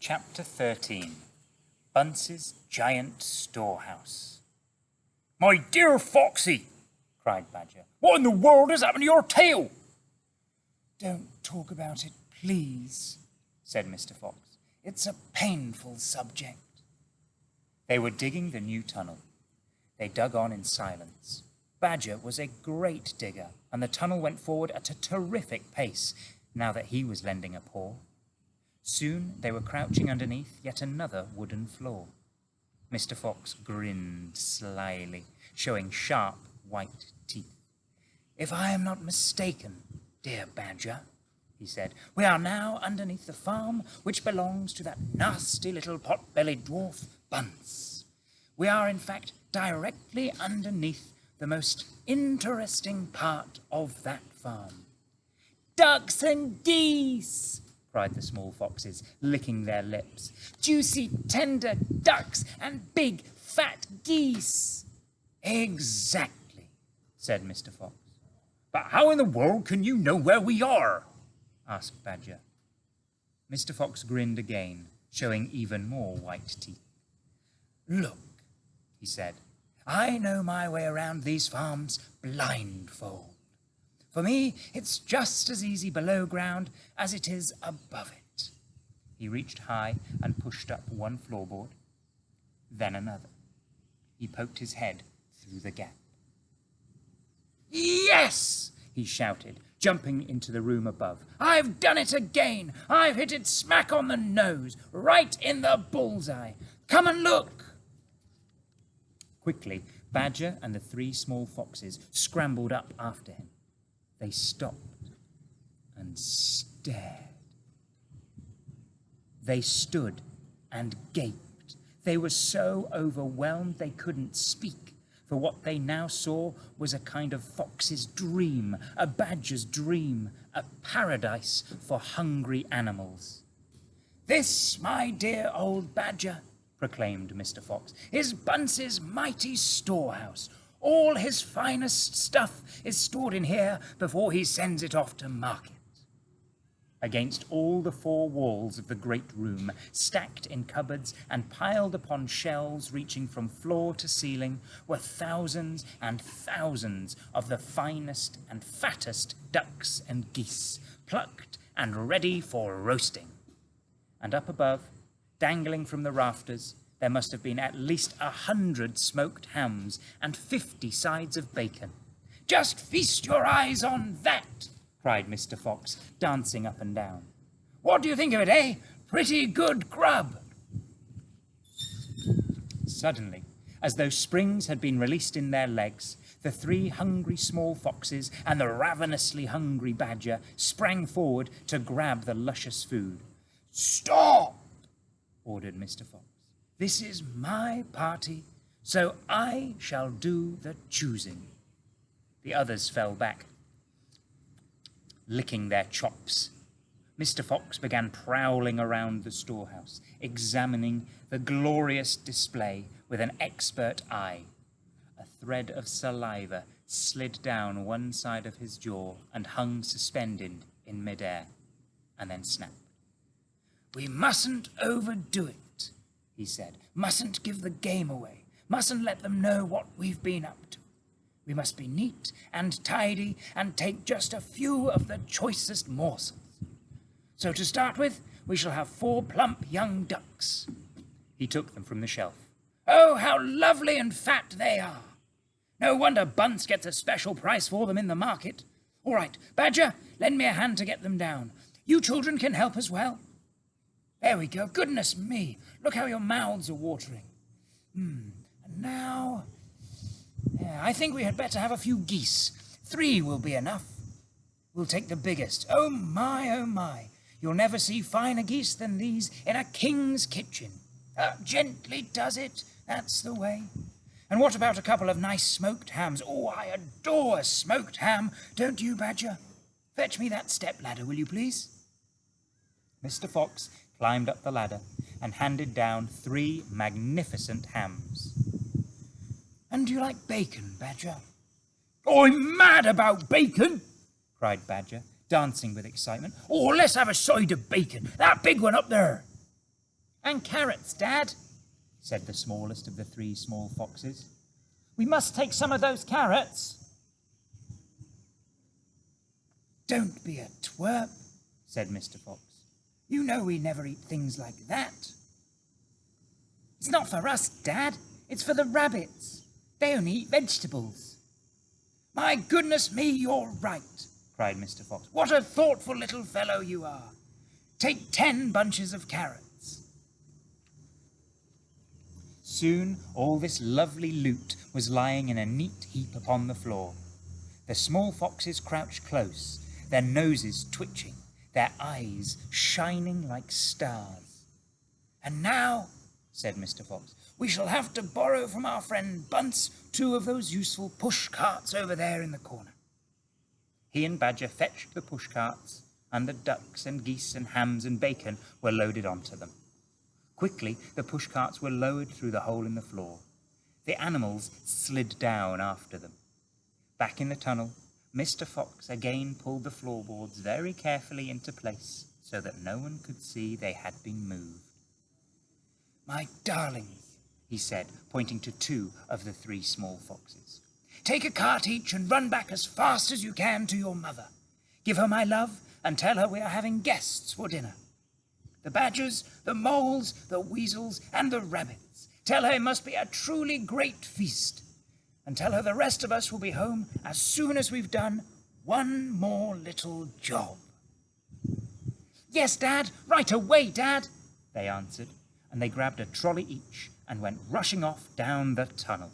Chapter 13. Bunce's Giant Storehouse. "My dear Foxy," cried Badger, "what in the world has happened to your tail?" "Don't talk about it, please," said Mr. Fox. "It's a painful subject." They were digging the new tunnel. They dug on in silence. Badger was a great digger, and the tunnel went forward at a terrific pace, now that he was lending a paw. Soon they were crouching underneath yet another wooden floor. Mr. Fox grinned slyly, showing sharp white teeth. "If I am not mistaken, dear Badger," he said, "we are now underneath the farm which belongs to that nasty little pot-bellied dwarf, Bunce. We are, in fact, directly underneath the most interesting part of that farm." "Ducks and geese!" cried the small foxes, licking their lips. "Juicy, tender ducks and big, fat geese." "Exactly," said Mr. Fox. "But how in the world can you know where we are?" asked Badger. Mr. Fox grinned again, showing even more white teeth. "Look," he said, "I know my way around these farms blindfold. For me, it's just as easy below ground as it is above it." He reached high and pushed up one floorboard, then another. He poked his head through the gap. "Yes!" he shouted, jumping into the room above. "I've done it again! I've hit it smack on the nose, right in the bullseye! Come and look!" Quickly, Badger and the three small foxes scrambled up after him. They stopped and stared. They stood and gaped. They were so overwhelmed they couldn't speak, for what they now saw was a kind of fox's dream, a badger's dream, a paradise for hungry animals. "This, my dear old Badger," proclaimed Mr. Fox, "is Bunce's mighty storehouse. All his finest stuff is stored in here before he sends it off to market." Against all the four walls of the great room, stacked in cupboards and piled upon shelves reaching from floor to ceiling, were thousands and thousands of the finest and fattest ducks and geese, plucked and ready for roasting. And up above, dangling from the rafters, there must have been at least 100 smoked hams and 50 sides of bacon. "Just feast your eyes on that!" cried Mr. Fox, dancing up and down. "What do you think of it, eh? Pretty good grub!" Suddenly, as though springs had been released in their legs, the three hungry small foxes and the ravenously hungry badger sprang forward to grab the luscious food. "Stop!" ordered Mr. Fox. "This is my party, so I shall do the choosing." The others fell back, licking their chops. Mr. Fox began prowling around the storehouse, examining the glorious display with an expert eye. A thread of saliva slid down one side of his jaw and hung suspended in midair, and then snapped. "We mustn't overdo it," he said. "Mustn't give the game away. Mustn't let them know what we've been up to. We must be neat and tidy and take just a few of the choicest morsels. So to start with, we shall have 4 plump young ducks." He took them from the shelf. "Oh, how lovely and fat they are! No wonder Bunce gets a special price for them in the market. All right, Badger, lend me a hand to get them down. You children can help as well. There we go. Goodness me, look how your mouths are watering. And now, I think we had better have a few geese. 3 will be enough. We'll take the biggest. Oh my, oh my. You'll never see finer geese than these in a king's kitchen. Gently does it. That's the way. And what about a couple of nice smoked hams? Oh, I adore a smoked ham. Don't you, Badger? Fetch me that step ladder, will you please?" Mr. Fox climbed up the ladder and handed down 3 magnificent hams. "And do you like bacon, Badger?" "I'm mad about bacon!" cried Badger, dancing with excitement. "Oh, let's have a side of bacon. That big one up there." And carrots, Dad, said the smallest of the 3 small foxes. we must take some of those carrots. Don't be a twerp, said Mr. Fox. you know we never eat things like that. It's not for us, Dad. It's for the rabbits. They only eat vegetables. My goodness me, you're right, cried Mr. Fox. what a thoughtful little fellow you are. Take 10 bunches of carrots. Soon all this lovely loot was lying in a neat heap upon the floor. The small foxes crouched close, their noses twitching, their eyes shining like stars. And now, said Mr. Fox, we shall have to borrow from our friend Bunce 2 of those useful push carts over there in the corner. he and Badger fetched the push carts, and the ducks and geese and hams and bacon were loaded onto them. Quickly the push carts were lowered through the hole in the floor. The animals slid down after them. Back in the tunnel, Mr. Fox again pulled the floorboards very carefully into place so that no one could see they had been moved. My darlings, he said, pointing to 2 of the 3 small foxes. take a cart each and run back as fast as you can to your mother. Give her my love and tell her we are having guests for dinner. The badgers, the moles, the weasels, and the rabbits. Tell her it must be a truly great feast. And tell her the rest of us will be home as soon as we've done one more little job. Yes, Dad, right away, Dad, They answered, and they grabbed a trolley each and went rushing off down the tunnel.